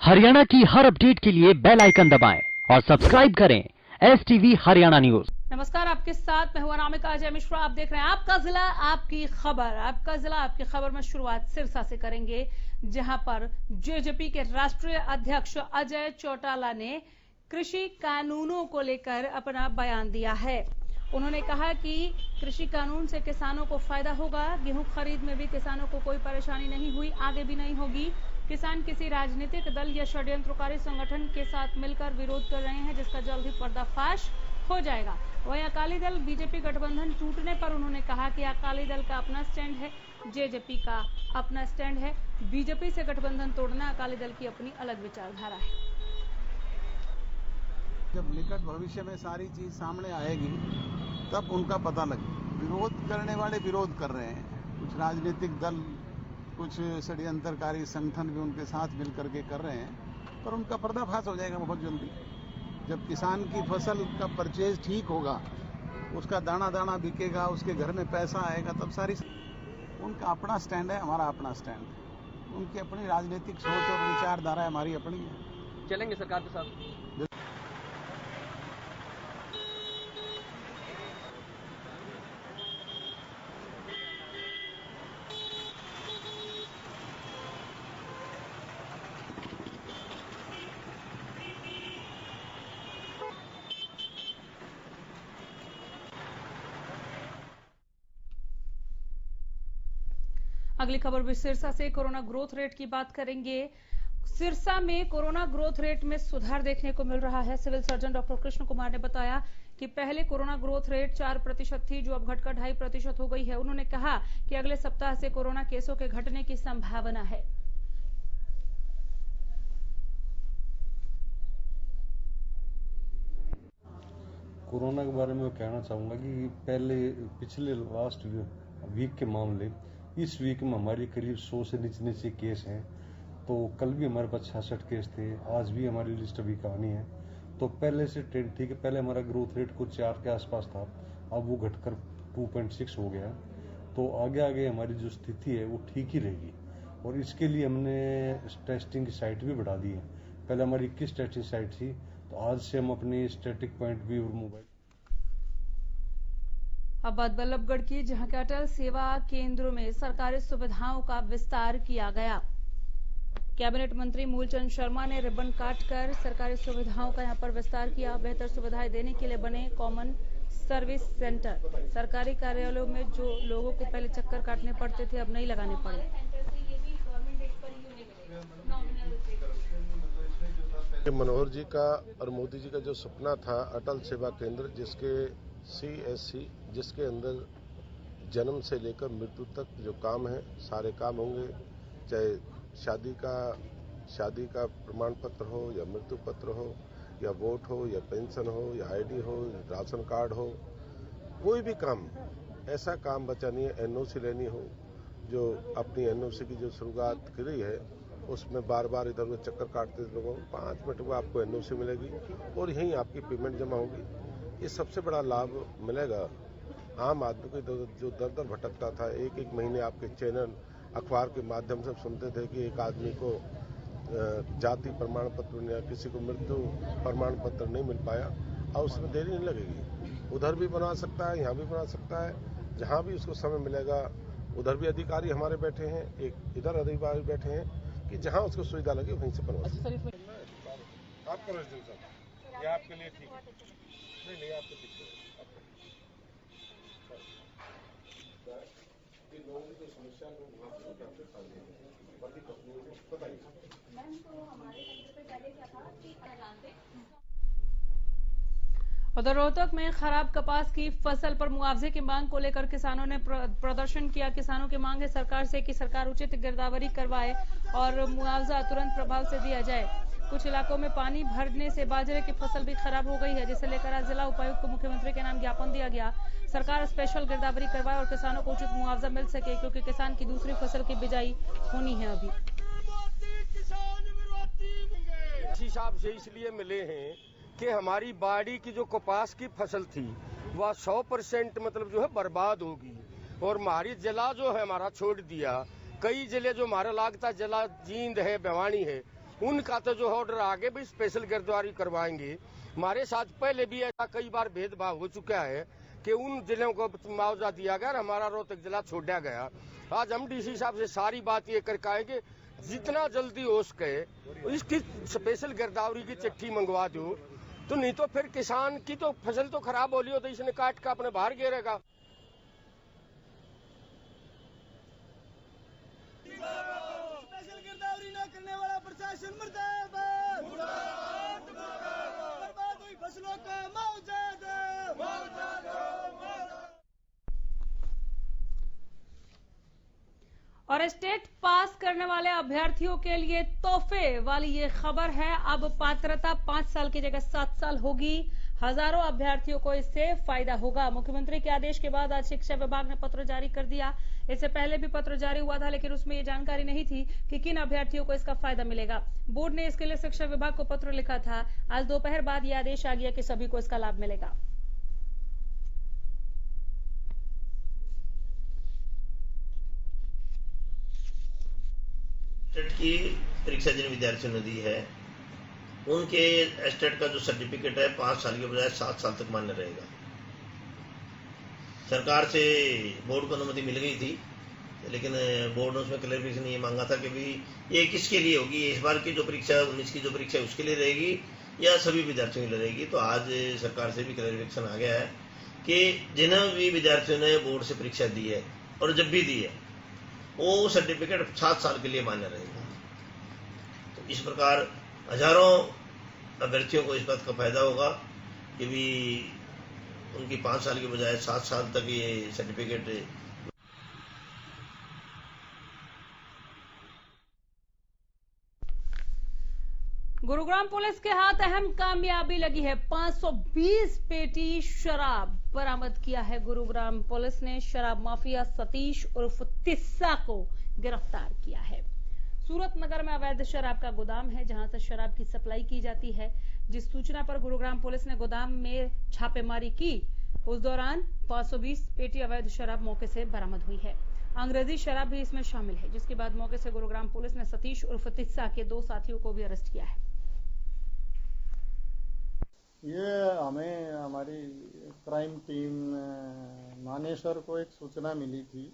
हरियाणा की हर अपडेट के लिए बेल आइकन दबाएं और सब्सक्राइब करें STV हरियाणा न्यूज। नमस्कार, आपके साथ मैं हूं अनामिका अजय मिश्रा। आप देख रहे हैं आपका जिला आपकी खबर। आपका जिला आपकी खबर में शुरुआत सिरसा से करेंगे, जहां पर जेजेपी के राष्ट्रीय अध्यक्ष अजय चौटाला ने कृषि कानूनों को लेकर अपना बयान दिया है। उन्होंने कहा कि कृषि कानून से किसानों को फायदा होगा। गेहूं खरीद में भी किसानों को कोई परेशानी नहीं हुई, आगे भी नहीं होगी। किसान किसी राजनीतिक दल या षड्यंत्रकारी संगठन के साथ मिलकर विरोध कर रहे हैं, जिसका जल्द ही पर्दाफाश हो जाएगा। वहीं अकाली दल बीजेपी गठबंधन टूटने पर उन्होंने कहा कि अकाली दल का अपना स्टैंड है, जेजेपी का अपना स्टैंड है। बीजेपी से गठबंधन तोड़ना अकाली दल की अपनी अलग विचारधारा है। जब निकट भविष्य में सारी चीज सामने आएगी तब उनका पता लगे। विरोध करने वाले विरोध कर रहे हैं, कुछ राजनीतिक दल, कुछ षड्यंत्रकारी संगठन भी उनके साथ मिलकर के कर रहे हैं, पर उनका पर्दाफाश हो जाएगा बहुत जल्दी। जब किसान की फसल का परचेज ठीक होगा, उसका दाना दाना बिकेगा, उसके घर में पैसा आएगा, तब सारी उनका अपना स्टैंड है, हमारा अपना स्टैंड है। उनकी अपनी राजनीतिक सोच और विचारधारा हमारी अपनी है। चलेंगे सरकार के साथ। अगली खबर भी सिरसा से कोरोना ग्रोथ रेट की बात करेंगे। सिरसा में कोरोना ग्रोथ रेट में सुधार देखने को मिल रहा है। Civil surgeon doctor Krishna Kumar ने बताया कि पहले कोरोना ग्रोथ रेट 4% थी, जो अब घटकर 2.5% हो गई है। उन्होंने कहा कि अगले सप्ताह से कोरोना केसों के घटने की संभावना है। कोरोना के बारे में कहना चाहूँगा कि पिछले लास्ट वीक के मामले, इस वीक में हमारे करीब 100 से नीचे केस हैं। तो कल भी हमारे पास 66 केस थे, आज भी हमारी लिस्ट अभी कहानी है। तो पहले से ट्रेंड ठीक है। पहले हमारा ग्रोथ रेट कुछ 4 के आसपास था, अब वो घटकर 2.6 हो गया। तो आगे हमारी जो स्थिति है वो ठीक ही रहेगी। और इसके लिए हमने टेस्टिंग की साइट भी बढ़ा दी है। पहले हमारी 21 टेस्टिंग साइट थी, तो आज से हम अपनी स्टैटिक पॉइंट भी और मोबाइल। अब बात बल्लभगढ़ की, जहां के अटल सेवा केंद्र में सरकारी सुविधाओं का विस्तार किया गया। कैबिनेट मंत्री मूलचंद शर्मा ने रिबन काटकर सरकारी सुविधाओं का यहां पर विस्तार किया। बेहतर सुविधाएं देने के लिए बने कॉमन सर्विस सेंटर। सरकारी कार्यालयों में जो लोगों को पहले चक्कर काटने पड़ते थे, अब नहीं लगाने पड़े। मनोहर जी का और मोदी जी का जो सपना था, अटल सेवा केंद्र, जिसके CSC, जिसके अंदर जन्म से लेकर मृत्यु तक जो काम है सारे काम होंगे। चाहे शादी का प्रमाण पत्र हो, या मृत्यु पत्र हो, या वोट हो, या पेंशन हो, या ID हो, राशन कार्ड हो, कोई भी काम, ऐसा काम बचा नहीं है। NOC लेनी हो, जो अपनी NOC की जो शुरुआत करी है, उसमें बार बार इधर उधर चक्कर काटते थे लोगों को, 5 मिनट में आपको NOC मिलेगी और यहीं आपकी पेमेंट जमा होगी। ये सबसे बड़ा लाभ मिलेगा आम आदमी को, जो दर दर भटकता था। एक महीने आपके चैनल अखबार के माध्यम से सुनते थे कि एक आदमी को जाति प्रमाण पत्र या किसी को मृत्यु प्रमाण पत्र नहीं मिल पाया, और उसमें देरी नहीं लगेगी। उधर भी बना सकता है, यहाँ भी बना सकता है, जहाँ भी उसको समय मिलेगा। उधर भी अधिकारी हमारे बैठे हैं, एक इधर अधिकारी बैठे हैं, कि जहाँ उसको सुविधा लगे वहीं से बनवा सकते हैं। आपका रेजिडेंस ये आपके लिए ठीक है, नहीं आपको ठीक है। लोगों की जो समस्या बताइए। मैम, तो हमारे पहले क्या था कि जानते। उधर रोहतक में खराब कपास की फसल पर मुआवजे की मांग को लेकर किसानों ने प्रदर्शन किया। किसानों की मांग है सरकार से कि सरकार उचित गिरदावरी करवाए और मुआवजा तुरंत प्रभाव से दिया जाए। कुछ इलाकों में पानी भरने से बाजरे की फसल भी खराब हो गई है, जिसे लेकर आज जिला उपायुक्त को मुख्यमंत्री के नाम ज्ञापन दिया गया। सरकार स्पेशल गिरदावरी करवाए और किसानों को उचित मुआवजा मिल सके, क्योंकि किसान की दूसरी फसल की बिजाई होनी है। अभी हिसाब से इसलिए मिले हैं कि हमारी बाड़ी की जो कपास की फसल थी वह 100% मतलब जो है बर्बाद होगी, और हमारी जिला जो है हमारा छोड़ दिया। कई जिले जो हमारा लागता जिला जींद है, भिवानी है, उनका तो जो ऑर्डर आगे भी स्पेशल गिरफ्तारी करवाएंगे। हमारे साथ पहले भी ऐसा कई बार भेदभाव हो चुका है कि उन जिलों को मुआवजा दिया गया और हमारा रोहतक जिला छोड़ा गया। आज हम डीसी साहब से सारी बात ये करके आएंगे, जितना जल्दी हो सके इसकी स्पेशल गिरफ्तारी की चिट्ठी मंगवा दो, तो नहीं तो फिर किसान की तो फसल तो खराब हो रही हो तो इसने काट कर अपने बाहर गिरेगा। स्पेशल गिरफ्तारी न करने वाला प्रशासन मुर्दाबाद, बर्बाद हुई फसलों का मुआवजा दो। और स्टेट पास करने वाले अभ्यर्थियों के लिए तोहफे वाली ये खबर है। अब पात्रता 5 साल की जगह 7 साल होगी। हजारों अभ्यर्थियों को इससे फायदा होगा। मुख्यमंत्री के आदेश के बाद आज शिक्षा विभाग ने पत्र जारी कर दिया। इससे पहले भी पत्र जारी हुआ था, लेकिन उसमें ये जानकारी नहीं थी कि किन अभ्यर्थियों को इसका फायदा मिलेगा। बोर्ड ने इसके लिए शिक्षा विभाग को पत्र लिखा था। आज दोपहर बाद यह आदेश आ गया कि सभी को इसका लाभ मिलेगा। स्टेट की परीक्षा जिन विद्यार्थियों ने दी है उनके स्टेट का जो सर्टिफिकेट है 5 साल के बजाय 7 साल तक मान्य रहेगा। सरकार से बोर्ड को अनुमति मिल गई थी, लेकिन बोर्ड ने उसमें क्लैरिफिकेशन ये मांगा था कि भाई ये किसके लिए होगी, इस बार की जो परीक्षा 19 की जो परीक्षा है उसके लिए रहेगी या सभी विद्यार्थियों के लिए रहेगी। तो आज सरकार से भी क्लैरिफिकेशन आ गया है कि जिन भी विद्यार्थियों ने बोर्ड से परीक्षा दी है और जब भी दी है वो सर्टिफिकेट 7 साल के लिए मान्य रहेगा। तो इस प्रकार हजारों अभ्यर्थियों को इस बात का फायदा होगा कि भी उनकी 5 साल के बजाय 7 साल तक ये सर्टिफिकेट। गुरुग्राम पुलिस के हाथ अहम कामयाबी लगी है। 520 पेटी शराब बरामद किया है। गुरुग्राम पुलिस ने शराब माफिया सतीश उर्फ तिस्सा को गिरफ्तार किया है। सूरत नगर में अवैध शराब का गोदाम है, जहां से शराब की सप्लाई की जाती है। जिस सूचना पर गुरुग्राम पुलिस ने गोदाम में छापेमारी की, उस दौरान 520 पेटी अवैध शराब मौके से बरामद हुई है। अंग्रेजी शराब भी इसमें शामिल है, जिसके बाद मौके से गुरुग्राम पुलिस ने सतीश उर्फ तिस्सा के 2 साथियों को भी अरेस्ट किया है। ये हमें हमारी क्राइम टीम मानेसर को एक सूचना मिली थी।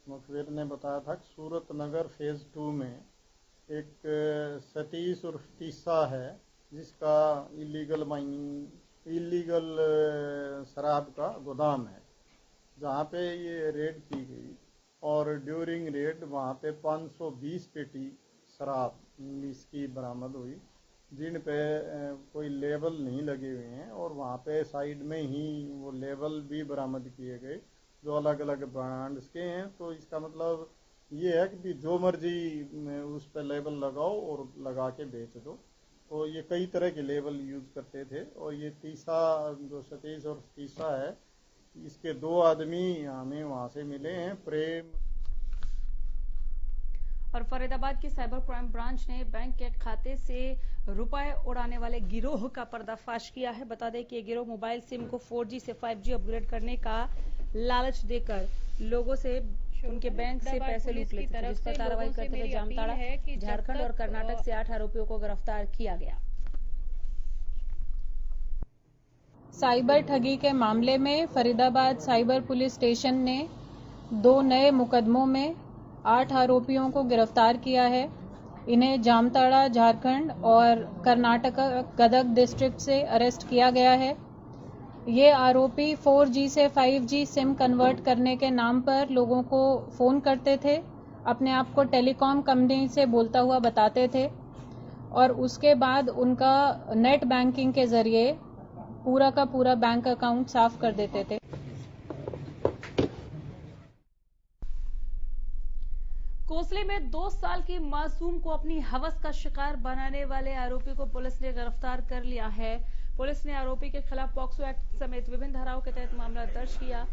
मुखबिर ने बताया था कि सूरत नगर फेज 2 में एक सतीश उर्फ तीसा है, जिसका इलीगल शराब का गोदाम है, जहाँ पे ये रेड की गई और ड्यूरिंग रेड वहाँ पे 520 पेटी शराब इसकी बरामद हुई, जिन पे कोई लेबल नहीं लगे हुए हैं और वहाँ पे साइड में ही वो लेबल भी बरामद किए गए जो अलग अलग ब्रांड्स के हैं। तो इसका मतलब ये है कि जो मर्जी उस पे लेबल लगाओ और लगा के बेच दो। तो ये कई तरह के लेबल यूज करते थे। और ये तीसा जो सतीश और तीसा है, इसके 2 आदमी हमें वहाँ से मिले हैं, प्रेम। और फरीदाबाद की साइबर क्राइम ब्रांच ने बैंक के खाते से रुपए उड़ाने वाले गिरोह का पर्दाफाश किया है। बता दें कि ये गिरोह मोबाइल सिम को 4G से 5G अपग्रेड करने का लालच देकर लोगों से उनके बैंक से पैसे लूट लेते थे, जिस पर कार्रवाई करते हुए जामताड़ा, झारखंड और कर्नाटक से 8 आरोपियों को गिरफ्तार किया गया। साइबर ठगी के मामले में फरीदाबाद साइबर पुलिस स्टेशन ने 2 नए मुकदमों में 8 आरोपियों को गिरफ्तार किया है। इन्हें जामताड़ा, झारखंड और कर्नाटक गदग डिस्ट्रिक्ट से अरेस्ट किया गया है। ये आरोपी 4G से 5G सिम कन्वर्ट करने के नाम पर लोगों को फ़ोन करते थे, अपने आप को टेलीकॉम कंपनी से बोलता हुआ बताते थे और उसके बाद उनका नेट बैंकिंग के ज़रिए पूरा का पूरा बैंक अकाउंट साफ कर देते थे। कोसली में 2 साल की मासूम को अपनी हवस का शिकार बनाने वाले आरोपी को पुलिस ने गिरफ्तार कर लिया है। पुलिस ने आरोपी के खिलाफ पॉक्सो एक्ट समेत विभिन्न धाराओं के तहत मामला दर्ज किया।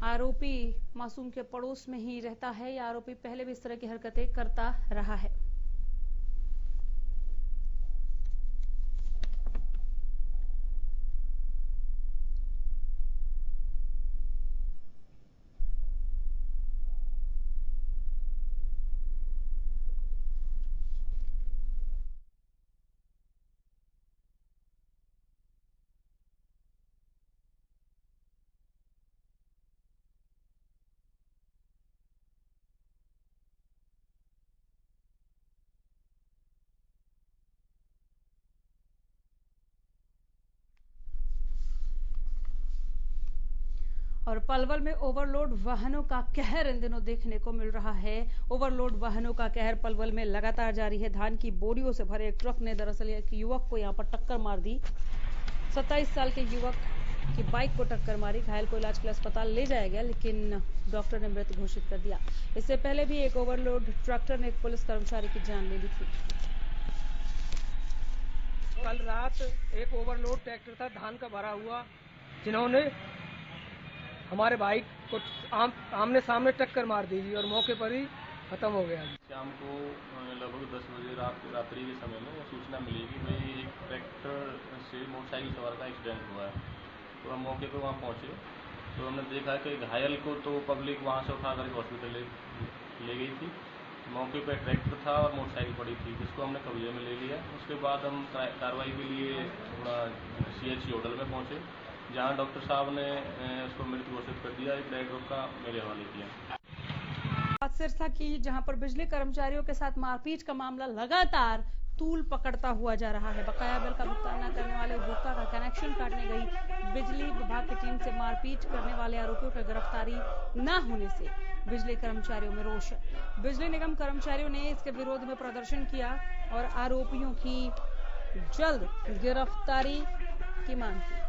आरोपी मासूम के पड़ोस में ही रहता है। यह आरोपी पहले भी इस तरह की हरकतें करता रहा है। और पलवल में ओवरलोड वाहनों का कहर इन दिनों देखने को मिल रहा है। ओवरलोड वाहनों का कहर पलवल में लगातार जारी है। धान की बोरियों से भरे एक ट्रक ने दरअसल एक युवक को यहां पर टक्कर मार दी। 27 साल के युवक की बाइक को टक्कर मारी। घायल को इलाज के लिए अस्पताल ले जाया गया, लेकिन डॉक्टर ने मृत घोषित कर दिया। इससे पहले भी एक ओवरलोड ट्रैक्टर ने एक पुलिस कर्मचारी की जान ले ली थी। कल रात एक ओवरलोड ट्रैक्टर था धान का भरा हुआ, जिन्होंने हमारे बाइक को आमने सामने टक्कर मार दी और मौके पर ही खत्म हो गया। शाम को लगभग 10 बजे रात्रि के समय में सूचना मिली कि भाई एक ट्रैक्टर से मोटरसाइकिल सवार का एक्सीडेंट हुआ है। तो हम मौके पर वहाँ पहुँचे तो हमने देखा कि घायल को तो पब्लिक वहाँ से उठा कर हॉस्पिटल ले गई थी। मौके पर ट्रैक्टर था और मोटरसाइकिल पड़ी थी, जिसको हमने कब्जे में ले लिया। उसके बाद हम कार्रवाई के लिए थोड़ा CHC होटल में पहुँचे, जहाँ डॉक्टर साहब ने उसको मृत घोषित कर दिया। एक डेड का मेरे हवाले किया। सिरसा की जहां पर बिजली कर्मचारियों के साथ मारपीट का मामला लगातार तूल पकड़ता हुआ जा रहा है। बकाया बिल का भुगतान न करने वाले उपभोक्ता का कनेक्शन काटने गई बिजली विभाग की टीम से मारपीट करने वाले आरोपियों की गिरफ्तारी न होने से बिजली कर्मचारियों में रोष। बिजली निगम कर्मचारियों ने इसके विरोध में प्रदर्शन किया और आरोपियों की जल्द गिरफ्तारी की मांग की।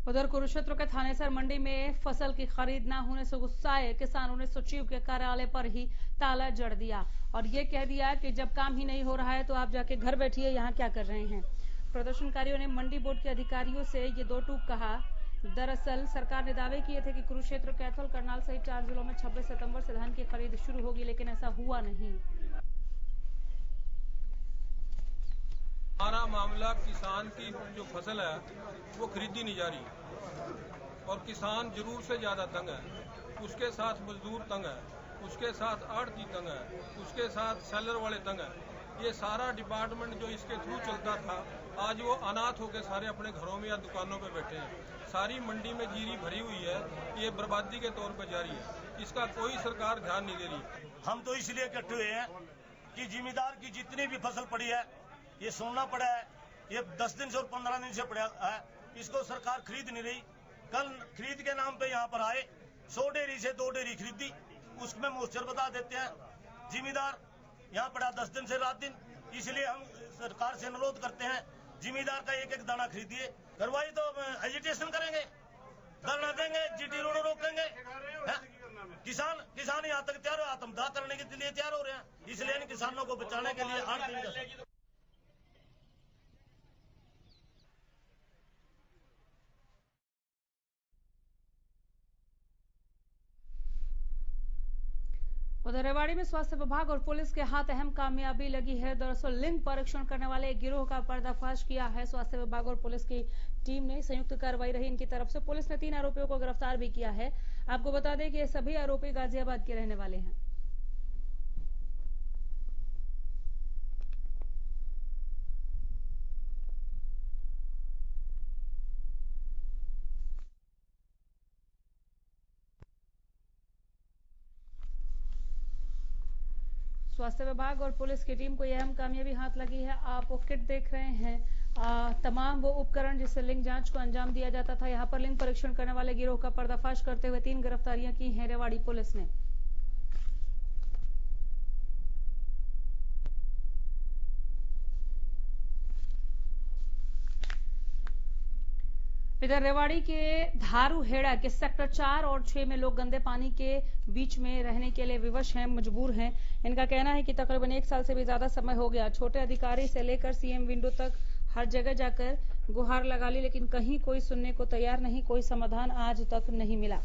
उधर कुरुक्षेत्र के थानेसर मंडी में फसल की खरीद न होने से गुस्साए किसानों ने सचिव के कार्यालय पर ही ताला जड़ दिया और ये कह दिया कि जब काम ही नहीं हो रहा है तो आप जाके घर बैठिए, यहाँ क्या कर रहे हैं। प्रदर्शनकारियों ने मंडी बोर्ड के अधिकारियों से ये दो टूक कहा। दरअसल सरकार ने दावे किए थे कि कुरुक्षेत्र, कैथल, करनाल सहित 4 जिलों में 26 सितंबर से धान की खरीद शुरू होगी, लेकिन ऐसा हुआ नहीं। हमारा मामला किसान की जो फसल है वो खरीदी नहीं जा रही और किसान जरूर से ज्यादा तंग है, उसके साथ मजदूर तंग है, उसके साथ आड़ती तंग है, उसके साथ सेलर वाले तंग है। ये सारा डिपार्टमेंट जो इसके थ्रू चलता था, आज वो अनाथ होकर सारे अपने घरों में या दुकानों पे बैठे हैं। सारी मंडी में जीरी भरी हुई है, ये बर्बादी के तौर पर जारी है। इसका कोई सरकार ध्यान नहीं दे रही। हम तो इसलिए इकट्ठे हुए हैं कि जिम्मेदार की जितनी भी फसल पड़ी है ये सोना पड़ा है, ये 10 दिन से और 15 दिन से पड़ा है, इसको सरकार खरीद नहीं रही। कल खरीद के नाम पे यहाँ पर आए, 100 डेयरी से 2 डेयरी खरीदी, उसमें मोस्टर बता देते हैं। जिम्मेदार यहाँ पड़ा 10 दिन से रात दिन, इसलिए हम सरकार से अनुरोध करते हैं जिम्मेदार का एक दाना खरीदिए। करवाई तो एजिटेशन करेंगे, धरना देंगे, GT रोड रोकेंगे। किसान यहाँ तक तैयार हो, आत्मदाह करने के लिए तैयार हो रहे हैं, इसलिए इन किसानों को बचाने के लिए 8 दिन का। उधर रेवाड़ी में स्वास्थ्य विभाग और पुलिस के हाथ अहम कामयाबी लगी है। दरअसल लिंग परीक्षण करने वाले एक गिरोह का पर्दाफाश किया है। स्वास्थ्य विभाग और पुलिस की टीम ने संयुक्त कार्रवाई रही इनकी तरफ से। पुलिस ने 3 आरोपियों को गिरफ्तार भी किया है। आपको बता दें कि ये सभी आरोपी गाजियाबाद के रहने वाले हैं। स्वास्थ्य विभाग और पुलिस की टीम को यह अहम कामयाबी हाथ लगी है। आप वो किट देख रहे हैं, तमाम वो उपकरण जिससे लिंग जांच को अंजाम दिया जाता था। यहां पर लिंग परीक्षण करने वाले गिरोह का पर्दाफाश करते हुए 3 गिरफ्तारियां की हैं रेवाड़ी पुलिस ने। इधर रेवाड़ी के धारूहेड़ा के सेक्टर 4 और 6 में लोग गंदे पानी के बीच में रहने के लिए विवश हैं, मजबूर हैं। इनका कहना है कि तकरीबन 1 साल से भी ज्यादा समय हो गया। छोटे अधिकारी से लेकर CM विंडो तक हर जगह जाकर गुहार लगा ली, लेकिन कहीं कोई सुनने को तैयार नहीं, कोई समाधान आज तक नहीं मिला।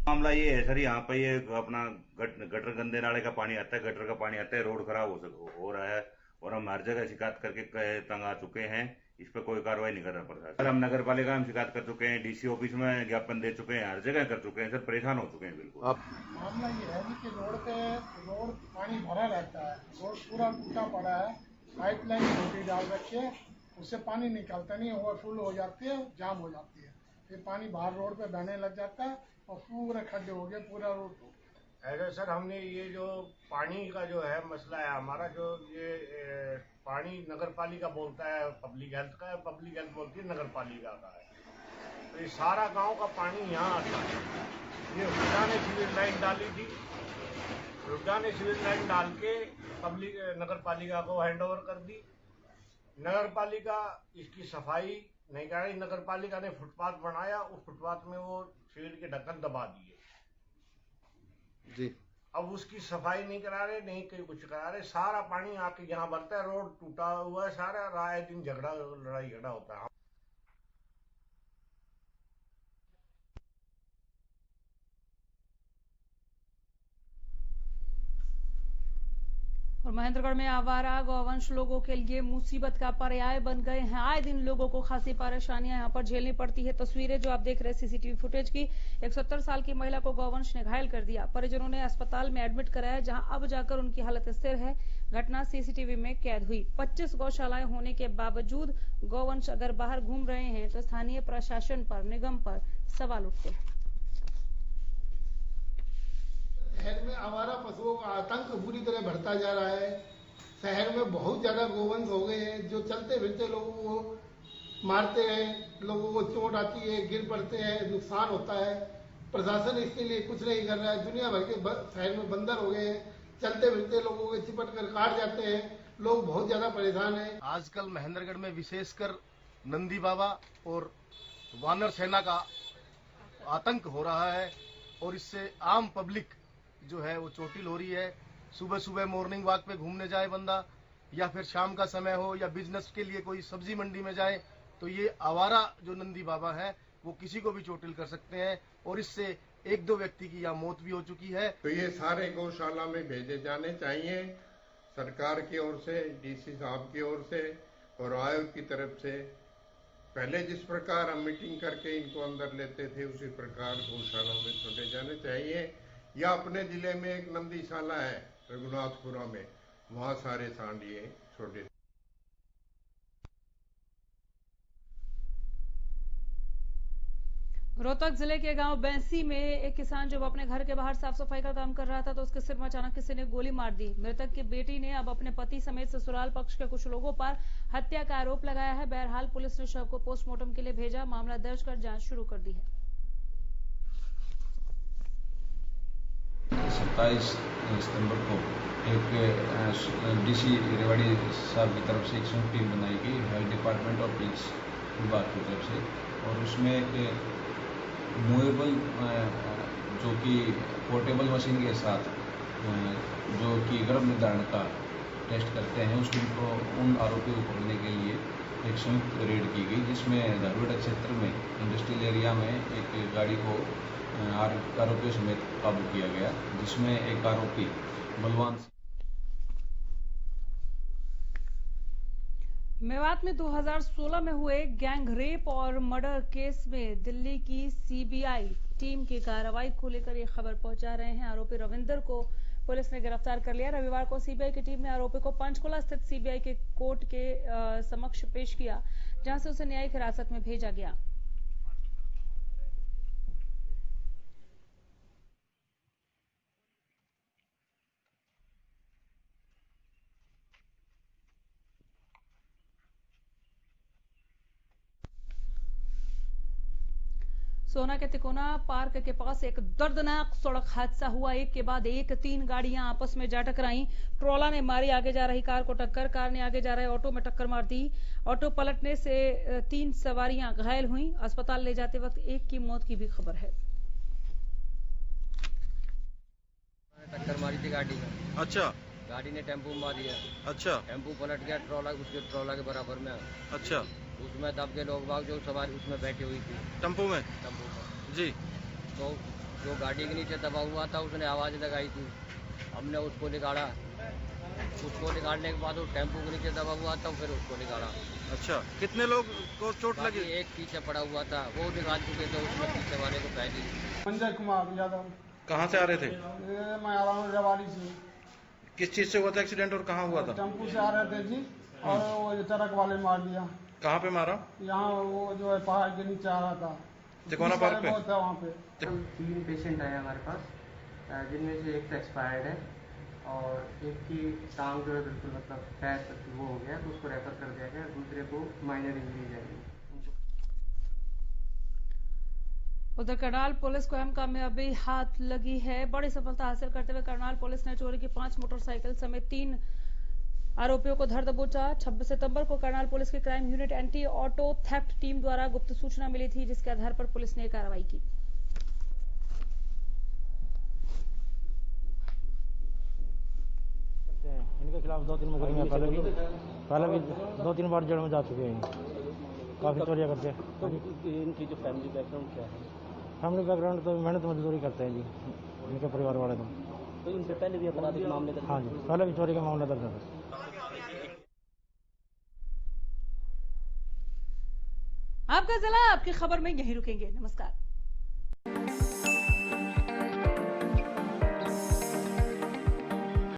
मामला ये है सर, यहाँ पे ये अपना गटर गंदे नाले का पानी आता है, गटर का पानी आता है, रोड खराब हो रहा है और हम हर जगह शिकायत करके तंग आ चुके हैं। इस पर कोई कार्रवाई नहीं कर रहा प्रशासन। सर हम नगर पालिका में शिकायत कर चुके हैं, DC ऑफिस में ज्ञापन दे चुके हैं, हर जगह कर चुके हैं सर, परेशान हो चुके हैं बिल्कुल। मामला ये है कि रोड पानी भरा रहता है, रोड पूरा टूटा पड़ा है, पाइपलाइन छोटी डाल रखी है, उससे पानी निकलता नहीं, ओवरफ्लो हो जाती है, जाम हो जाती है। फिर पानी बाहर रोड पे बहने लग जाता है और पूरे खड्डे हो गए, पूरा रोड। ऐसे सर हमने ये जो पानी का जो है मसला है हमारा, जो ये पानी नगर पालिका बोलता है पब्लिक हेल्थ का, पब्लिक हेल्थ बोलती है नगर पालिका का है। तो ये सारा गांव का पानी यहाँ आता है। ये हुड्डा ने सीवेज लाइन डाली थी, हुड्डा ने सीवेज लाइन डाल के पब्लिक नगर पालिका को हैंड ओवर कर दी। नगर पालिका इसकी सफाई नहीं कर रही। नगर पालिका ने फुटपाथ बनाया, उस फुटपाथ में वो सीवेज के ढक्कन दबा दिए जी। अब उसकी सफाई नहीं करा रहे, नहीं कहीं कुछ करा रहे। सारा पानी आके यहाँ भरता है, रोड टूटा हुआ है सारा, राय दिन लड़ाई झगड़ा होता है। और महेंद्रगढ़ में आवारा गौवंश लोगों के लिए मुसीबत का पर्याय बन गए हैं। आए दिन लोगों को खासी परेशानियां यहां पर झेलनी पड़ती है। तस्वीरें जो आप देख रहे हैं सीसीटीवी फुटेज की, 170 साल की महिला को गौवंश ने घायल कर दिया। परिजनों ने अस्पताल में एडमिट कराया, जहां अब जाकर उनकी हालत स्थिर है। घटना सीसीटीवी में कैद हुई। 25 गौशालाएं होने के बावजूद गौवंश अगर बाहर घूम रहे हैं तो स्थानीय प्रशासन पर, निगम पर सवाल उठते हैं। शहर में आवारा पशुओं का आतंक बुरी तरह बढ़ता जा रहा है। शहर में बहुत ज्यादा गोवंश हो गए हैं, जो चलते फिरते लोगों को मारते हैं, लोगों को चोट आती है, गिर पड़ते हैं, नुकसान होता है। प्रशासन इसके लिए कुछ नहीं कर रहा है। दुनिया भर के शहर में बंदर हो गए हैं, चलते फिरते लोगों को चिपट कर काट जाते हैं। लोग बहुत ज्यादा परेशान हैं। आजकल महेंद्रगढ़ में विशेषकर नंदी बाबा और वानर सेना का आतंक हो रहा है और इससे आम पब्लिक जो है वो चोटिल हो रही है। सुबह सुबह मॉर्निंग वॉक पे घूमने जाए बंदा, या फिर शाम का समय हो, या बिजनेस के लिए कोई सब्जी मंडी में जाए, तो ये आवारा जो नंदी बाबा है वो किसी को भी चोटिल कर सकते हैं और इससे 1-2 व्यक्ति की यहाँ मौत भी हो चुकी है। तो ये सारे गौशाला में भेजे जाने चाहिए सरकार की ओर से, डीसी साहब की ओर से और आयोग की तरफ से। पहले जिस प्रकार हम मीटिंग करके इनको अंदर लेते थे, उसी प्रकार गौशाला में छोड़े जाने चाहिए। या अपने जिले में एक नंदीशाला है रघुनाथपुरा में, वहां सारे सांडिये छोटे। रोहतक जिले के गांव बैंसी में एक किसान जब अपने घर के बाहर साफ सफाई का काम कर रहा था तो उसके सिर में अचानक किसी ने गोली मार दी। मृतक की बेटी ने अब अपने पति समेत ससुराल पक्ष के कुछ लोगों पर हत्या का आरोप लगाया है। बहरहाल पुलिस ने शव को पोस्टमार्टम के लिए भेजा, मामला दर्ज कर जांच शुरू कर दी है। 27 सितंबर को एक डीसी रेवाड़ी साहब की तरफ से एक संयुक्त टीम बनाई गई हेल्थ डिपार्टमेंट और पुलिस विभाग की तरफ से, और उसमें एक मूवेबल जो कि पोर्टेबल मशीन के साथ जो कि गर्भ निर्धारण का टेस्ट करते हैं, उसको उन आरोपियों को पकड़ने के लिए एक संयुक्त रेड की गई, जिसमें धरवेड़ा क्षेत्र में इंडस्ट्रियल एरिया में एक गाड़ी को आरोपियों समेत काबू किया गया, जिसमें एक आरोपी बलवान मेवात में 2016 में हुए गैंग रेप और मर्डर केस में दिल्ली की सीबीआई टीम की कार्रवाई को लेकर ये खबर पहुंचा रहे हैं। आरोपी रविंदर को पुलिस ने गिरफ्तार कर लिया। रविवार को सीबीआई की टीम ने आरोपी को पंचकुला स्थित सीबीआई के कोर्ट के समक्ष पेश किया, जहां से उसे न्यायिक हिरासत में भेजा गया। सोना के तिकोना पार्क के पास एक दर्दनाक सड़क हादसा हुआ। एक के बाद एक 3 गाड़ियां आपस में जा टकराई। ट्रोला ने मारी आगे जा रही कार को टक्कर, कार ने आगे जा रहे ऑटो में टक्कर मार दी। ऑटो पलटने से 3 सवारियां घायल हुईं। अस्पताल ले जाते वक्त एक की मौत की भी खबर है। टक्कर मारी थी गाड़ी में। अच्छा। गाड़ी ने टेम्पो मार दिया। अच्छा। टेम्पो पलट गया, ट्रोला उसके ट्रोला के बराबर में। अच्छा। उसमें दब के लोग बाग जो सवारी उसमें बैठी हुई थी टेम्पो में जी, तो जो गाड़ी के नीचे दबा हुआ था उसने आवाज लगाई थी। हमने उसको निकाला, उसको निकालने के बाद वो टेम्पो के नीचे दबा हुआ था, फिर उसको निकाला। अच्छा, कितने लोग को चोट लगी? एक पीछे पड़ा हुआ था, वो निकाल चुके थे, उसमें पीछे वाले को पहली। संजय कुमार यादव। कहाँ से आ रहे थे? मैं आ रहा हूँ रेवाड़ी से। किस चीज से हुआ था एक्सीडेंट और कहाँ हुआ था? टेम्पो से आ रहे थे जी, और वो ट्रक वाले मार दिया। कहाँ पे मारा? यहाँ वो जो है पहाड़ के नीचे आ रहा था, जगवाना पार्क पे वहाँ पे 3 पेशेंट आए हमारे पास, जिनमें से एक तो एक्सपायर्ड है और एक की टांग जो है बिल्कुल मतलब पैर वो हो गया, तो उसको रेफर कर दिया गया, दूसरे को माइनर इंजरी जाएगी। उधर करनाल पुलिस को अहम कामयाबी हाथ लगी है। बड़ी सफलता हासिल करते हुए करनाल पुलिस ने चोरी की 5 मोटरसाइकिल समेत 3 आरोपियों को धर दबोचा। 26 सितंबर को करनाल पुलिस की crime unit anti auto theft team द्वारा गुप्त सूचना मिली थी, जिसके आधार पर पुलिस ने कार्रवाई की। इनके खिलाफ 2-3 मुकदमे पहले भी 2-3 बार जेल में जा चुके हैं। काफी चोरियां करते हैं। तो इनकी जो फैमिली बैकग्राउंड क्या है? फैमिली बैकग्राउंड तो मेहनत मजदूरी करते हैं जी, इनके परिवार वाले तो इनसे पहले भी आपराधिक मामले दर्ज? हाँ जी, पहले भी चोरी का मामला दर्ज है। आपका जिला आपकी खबर में यहीं रुकेंगे। नमस्कार।